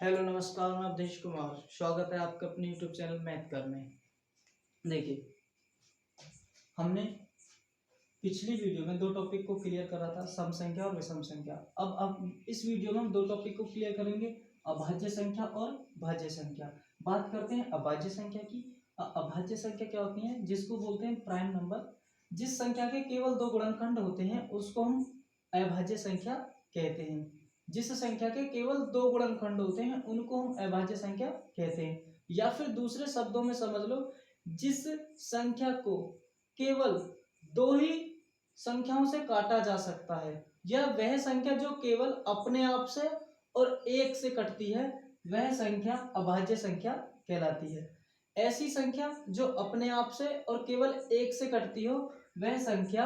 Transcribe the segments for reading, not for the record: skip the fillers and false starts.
Hello नमस्कार, मैं अवधेश कुमार। स्वागत है आपका अपने यूट्यूब चैनल मैथ कर में। देखिए, हमने पिछली वीडियो में दो टॉपिक को क्लियर करा था, सम संख्या और विषम संख्या। अब इस वीडियो में हम दो टॉपिक को क्लियर करेंगे, अभाज्य संख्या और भाज्य संख्या। बात करते हैं अभाज्य संख्या की। अभाज्य संख्या क्या होती है? जिसको बोलते हैं प्राइम नंबर। जिस संख्या के केवल दो गुणनखंड होते हैं उसको हम अभाज्य संख्या कहते हैं। जिस संख्या के केवल दो गुणनखंड होते हैं उनको हम अभाज्य संख्या कहते हैं। या फिर दूसरे शब्दों में समझ लो, जिस संख्या को केवल दो ही संख्याओं से काटा जा सकता है, या वह संख्या जो केवल अपने आप से और एक से कटती है, वह संख्या अभाज्य संख्या कहलाती है। ऐसी संख्या जो अपने आप से और केवल एक से कटती हो, वह संख्या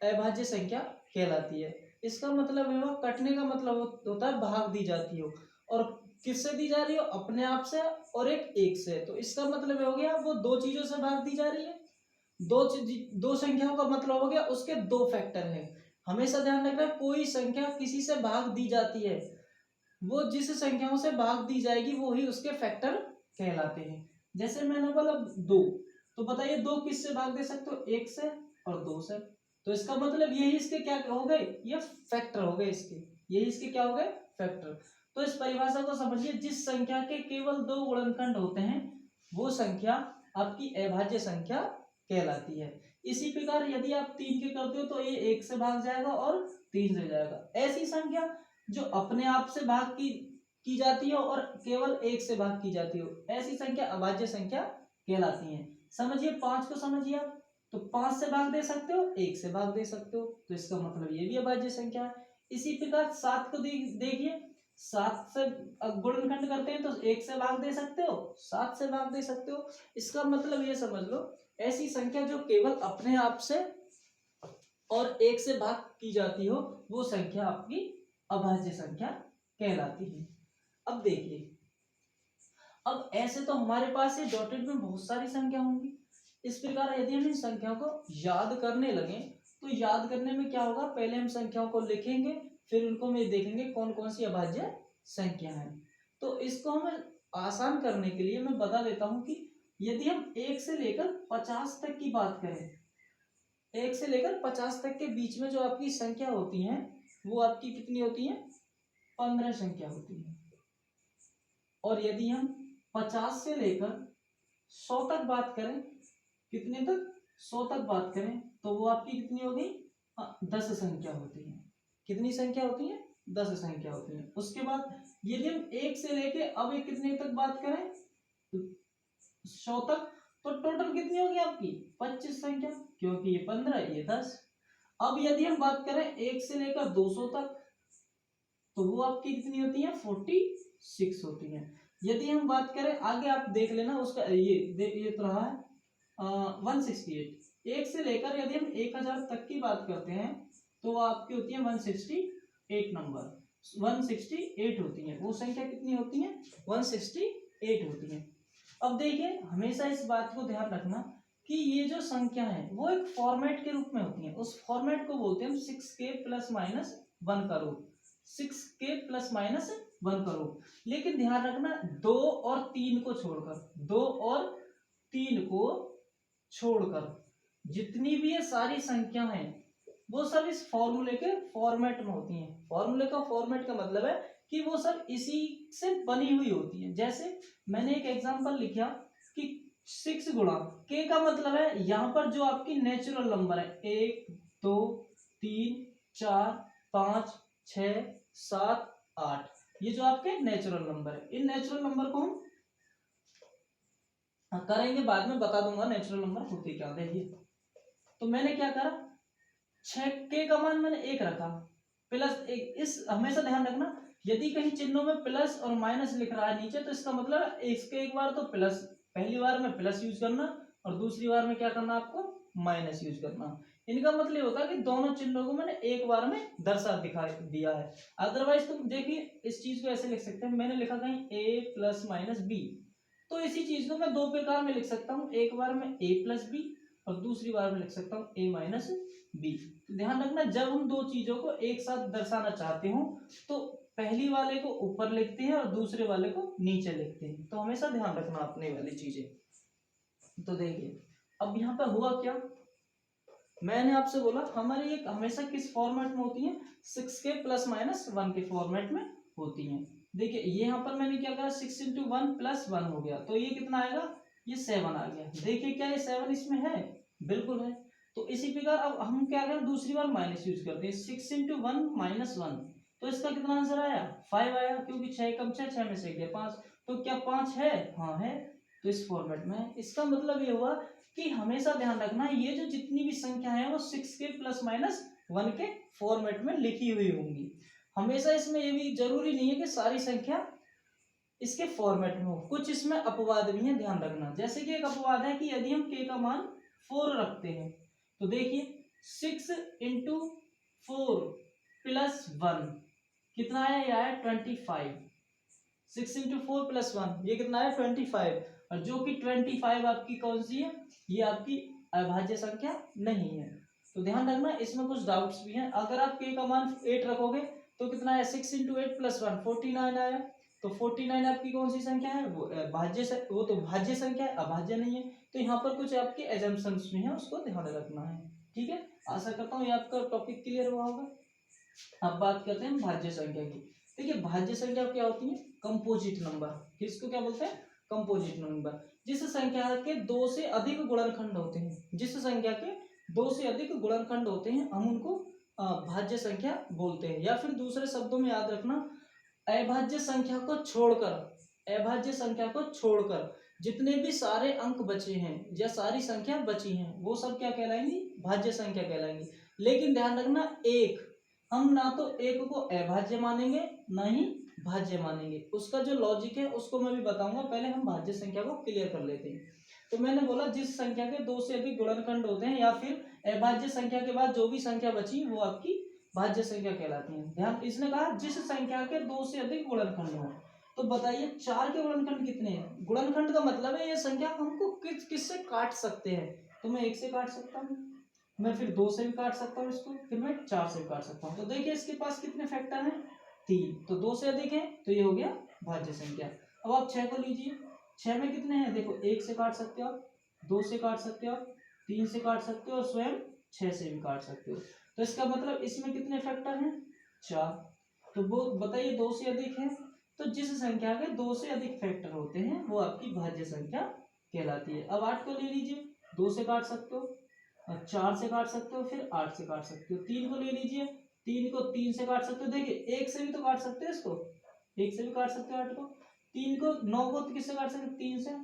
अभाज्य संख्या कहलाती है। इसका मतलब है, वो कटने का मतलब होता है भाग दी जाती हो, और किससे दी जा रही हो? अपने आप से और एक से। तो इसका मतलब हो गया वो दो चीजों से भाग दी जा रही है। दो संख्याओं का मतलब हो गया उसके दो फैक्टर हैं। हमेशा ध्यान रखना, कोई संख्या किसी से भाग दी जाती है, वो जिस संख्याओं से भाग दी जाएगी वो ही उसके फैक्टर कहलाते हैं। जैसे मैंने बोला दो, तो बताइए दो किससे भाग दे सकते हो? एक से और दो से। तो इसका मतलब यही इसके क्या हो गए? ये फैक्टर हो गए इसके। यही इसके क्या हो गए? फैक्टर। तो इस परिभाषा को समझिए, जिस संख्या के केवल दो गुणनखंड होते हैं वो संख्या आपकी अभाज्य संख्या कहलाती है। इसी प्रकार यदि आप तीन के करते हो तो ये एक से भाग जाएगा और तीन से जाएगा। ऐसी संख्या जो अपने आप से भाग की जाती हो और केवल एक से भाग की जाती हो, ऐसी संख्या अभाज्य संख्या कहलाती है। समझिए, पांच को समझिए आप, तो पांच से भाग दे सकते हो, एक से भाग दे सकते हो, तो इसका मतलब ये भी अभाज्य संख्या है। इसी प्रकार सात को देखिए, सात से गुणनखंड करते हैं तो एक से भाग दे सकते हो, सात से भाग दे सकते हो। इसका मतलब ये समझ लो, ऐसी संख्या जो केवल अपने आप से और एक से भाग की जाती हो, वो संख्या आपकी अभाज्य संख्या कहलाती है। अब देखिए, अब ऐसे तो हमारे पास ये डॉटेड में बहुत सारी संख्या होंगी। इस प्रकार यदि हम इन संख्याओं को याद करने लगे, तो याद करने में क्या होगा? पहले हम संख्याओं को लिखेंगे, फिर उनको में देखेंगे कौन कौन सी अभाज्य संख्या है। तो इसको हम आसान करने के लिए मैं बता देता हूं कि यदि हम 1 से लेकर 50 तक की बात करें, 1 से लेकर 50 तक के बीच में जो आपकी संख्या होती है, वो आपकी कितनी होती है? 15 संख्या होती है। और यदि हम 50 से लेकर 100 तक बात करें, कितने तक? 100 तक बात करें, तो वो आपकी कितनी हो गई? 10 संख्या होती है। कितनी संख्या होती है? 10 संख्या होती है। उसके बाद यदि हम 1 से लेके अब एक कितने तक बात करें, 100 तक, तो टोटल कितनी होगी आपकी? 25 संख्या, क्योंकि ये 15, ये 10। अब यदि हम बात करें 1 से लेकर 200 तक, तो वो आपकी कितनी होती है? 46 होती है। यदि हम बात करें आगे, आप देख लेना उसका, ये तो रहा है 168। 1 से लेकर यदि हम 1000 तक की बात करते हैं, तो वो आपकी होती है 168 नंबर, 168 होती है। वो संख्या कितनी होती है? 168 होती है। अब देखिए, हमेशा इस बात को ध्यान रखना कि ये जो संख्या है वो एक फॉर्मेट के रूप में होती है। उस फॉर्मेट को बोलते हैं हम 6k प्लस माइनस 1 का रूप, 6k प्लस माइनस 1 का रूप। लेकिन ध्यान रखना, 2 और 3 को छोड़कर, 2 और 3 को छोड़कर जितनी भी ये सारी संख्या हैं, वो सब इस फॉर्मूले के फॉर्मेट में होती हैं। फॉर्मूले का फॉर्मेट का मतलब है कि वो सब इसी से बनी हुई होती है। जैसे मैंने एक एग्जांपल लिखा कि 6 गुणा k का मतलब है यहाँ पर जो आपकी नेचुरल नंबर है, 1 2 3 4 5 6 7 8, ये जो आपके नेचुरल नंबर है, इन नेचुरल नंबर को हम करेंगे बाद में, बता दूंगा नेचुरल नंबर होते क्या। देखिए, तो मैंने क्या करा, 6k का मान मैंने 1 रखा, प्लस 1। इस हमेशा ध्यान रखना, यदि कहीं चिन्हों में प्लस और माइनस लिख रहा है नीचे, तो इसका मतलब है इसके एक बार तो प्लस, पहली बार में प्लस यूज करना और दूसरी बार में क्या करना आपको? माइनस यूज करना। इनका मतलब होता है कि दोनों चिन्हों को मैंने एक बार में दर्शा दिखा दिया है। अदरवाइज तुम देखिए, इस चीज को ऐसे लिख सकते हैं, मैंने लिखा कहीं a प्लस माइनस बी, तो इसी चीज को मैं दो प्रकार में लिख सकता हूँ। एक बार में a प्लस बी और दूसरी बार में लिख सकता हूँ a माइनस बी। तो ध्यान रखना, जब हम दो चीजों को एक साथ दर्शाना चाहते हो तो पहली वाले को ऊपर लिखते हैं और दूसरे वाले को नीचे लिखते हैं। तो हमेशा ध्यान रखना अपने वाली चीजें। तो देखिए अब यहाँ पर हुआ क्या, मैंने आपसे बोला हमारी एक हमेशा किस फॉर्मेट में होती है, 6 के प्लस माइनस 1 के फॉर्मेट में होती है। देखिए यहाँ पर मैंने क्या कहा, 6 इंटू 1 प्लस 1 हो गया, तो ये कितना आएगा, ये 7 आ गया। देखिए क्या ये 7 इसमें है, बिल्कुल है। तो इसी प्रकार अब हम क्या करें, दूसरी बार माइनस यूज करते हैं, 6 इंटू 1 माइनस 1, तो इसका कितना आंसर आया, 5 आया, क्योंकि 6 कम 6, 6 में से गया 5, तो क्या 5 है, हाँ है। तो इस फॉर्मेट में इसका मतलब ये हुआ कि हमेशा ध्यान रखना ये जो जितनी भी संख्या है वो 6 के प्लस माइनस 1 के फॉर्मेट में लिखी हुई होंगी। हमेशा इसमें ये भी जरूरी नहीं है कि सारी संख्या इसके फॉर्मेट में हो, कुछ इसमें अपवाद भी है, ध्यान रखना। जैसे कि एक अपवाद है कि यदि हम के का मान 4 रखते हैं, तो देखिए 6 इंटू 4 प्लस 1 कितना आया, ये आया 25। 6 इंटू 4 प्लस 1 ये कितना है, 25, और जो कि 25 आपकी कौन सी है, ये आपकी अभाज्य संख्या नहीं है। तो ध्यान रखना, इसमें कुछ डाउट्स भी हैं। अगर आप के का मान 8 रखोगे तो कितना है, 6 इंटू 8 प्लस 1 49 आया, तो 49 आपकी कौन सी संख्या है, वो वो तो भाज्य संख्या है, अभाज्य नहीं है। तो यहाँ पर कुछ आपके एजम्पशंस भी हैं, उसको ध्यान रखना है। ठीक है, आशा करता हूँ ये आपका टॉपिक क्लियर हुआ होगा। अब बात करते हैं भाज्य संख्या की। देखिए भाज्य संख्या क्या होती है, कंपोजिट नंबर। किसको क्या बोलते हैं, कंपोजिट नंबर। जिस संख्या के 2 से अधिक गुणनखंड होते हैं, जिस संख्या के 2 से अधिक गुणनखंड होते हैं हम उनको भाज्य संख्या बोलते हैं। या फिर दूसरे शब्दों में याद रखना, अभाज्य संख्या को छोड़कर, अभाज्य संख्या को छोड़कर जितने भी सारे अंक बचे हैं या सारी संख्या बची हैं वो सब क्या कहलाएंगी, भाज्य संख्या कहलाएंगी। लेकिन ध्यान रखना, एक हम ना तो एक को अभाज्य मानेंगे ना ही भाज्य मानेंगे। उसका जो लॉजिक है उसको मैं भी बताऊंगा, पहले हम भाज्य संख्या को क्लियर कर लेते हैं। तो मैंने बोला जिस संख्या के 2 से अधिक गुणनखंड होते हैं या फिर अभाज्य संख्या के बाद जो भी संख्या बची वो आपकी भाज्य संख्या कहलाती है। ध्यान, इसने कहा जिस संख्या के 2 से अधिक गुणनखंड हो। तो बताइए 4 के गुणनखंड कितने हैं, गुणनखंड का मतलब है ये संख्या हमको किससे काट सकते हैं। तो मैं 1 से काट सकता हूँ, मैं फिर 2 से भी काट सकता हूँ इसको, फिर मैं 4 से भी काट सकता हूँ। तो देखिए इसके पास कितने फैक्टर हैं, 3, तो 2 से अधिक है तो ये हो गया भाज्य संख्या। अब आप 6 को लीजिए, 6 में कितने हैं, देखो 1 से काट सकते हो आप, 2 से काट सकते हो आप, 3 से काट सकते हो और स्वयं 6 से भी काट सकते हो। तो इसका मतलब इसमें कितने फैक्टर हैं, 4। तो वो बताइए 2 से अधिक है, तो जिस संख्या के 2 से अधिक फैक्टर होते हैं वो आपकी भाज्य संख्या कहलाती है। अब 8 को ले लीजिए, 2 से काट सकते हो, 4 से काट सकते हो, फिर 8 से काट सकते हो। 3 को ले लीजिए, 3 को 3 से काट सकते हो, देखिए 1 से भी तो काट सकते हो इसको, 1 से भी काट सकते हो 8 को। 3 को 9 को किससे काट सकते हो, 3 से,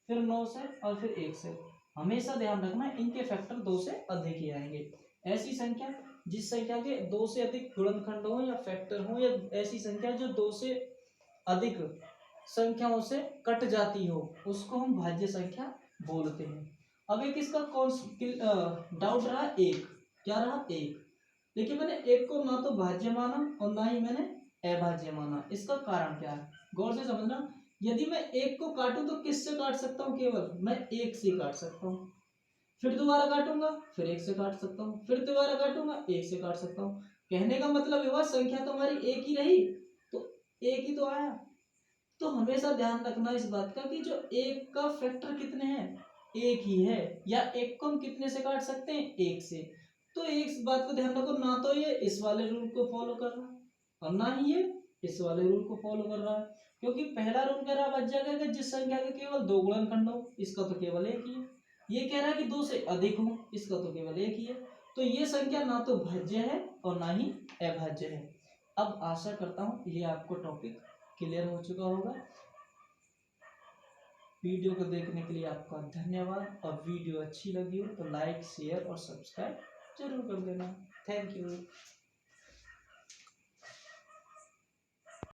फिर 9 से और फिर 1 से। हमेशा ध्यान रखना इनके फैक्टर 2 से अधिक ही आएंगे। ऐसी संख्या जिस संख्या के 2 से अधिक गुणनखंड हो या फैक्टर हो, या ऐसी संख्या जो 2 से अधिक संख्याओं से कट जाती हो उसको हम भाज्य संख्या बोलते हैं। अब एक इसका कौन डाउट रहा, एक क्या रहा, एक। देखिए मैंने एक को ना तो भाज्य माना और ना ही मैंने अभाज्य माना। इसका कारण क्या है, गौर से समझना। यदि मैं एक को काटूं तो किससे काट सकता हूं, केवल मैं एक से काट सकता हूं, फिर दोबारा काटूंगा फिर एक से काट सकता हूँ, फिर दोबारा काटूंगा एक से काट सकता हूँ। कहने का मतलब हुआ संख्या तो हमारी एक ही रही, तो एक ही तो आया। तो हमेशा ध्यान रखना इस बात का कि जो एक का फैक्टर कितने हैं, एक ही है, या एक को हम कितने से काट सकते हैं, एक से। तो एक बात को ध्यान रखो, ना तो ये इस वाले रूल को फॉलो कर रहा है और ना ही ये इस वाले रूल को फॉलो कर रहा है। क्योंकि पहला रूल कह रहा है बच जाएगा कि जिस संख्या के केवल 2 गुणनखंड हो, इसका तो केवल एक ही है। ये कह रहा है कि 2 से अधिक हो, इसका तो केवल एक ही है। तो ये संख्या ना तो भाज्य है और ना ही अभाज्य है। अब आशा करता हूँ ये आपको टॉपिक क्लियर हो चुका होगा। वीडियो को देखने के लिए आपका धन्यवाद, और वीडियो अच्छी लगी हो तो लाइक शेयर और सब्सक्राइब जरूर कर देना। Thank you.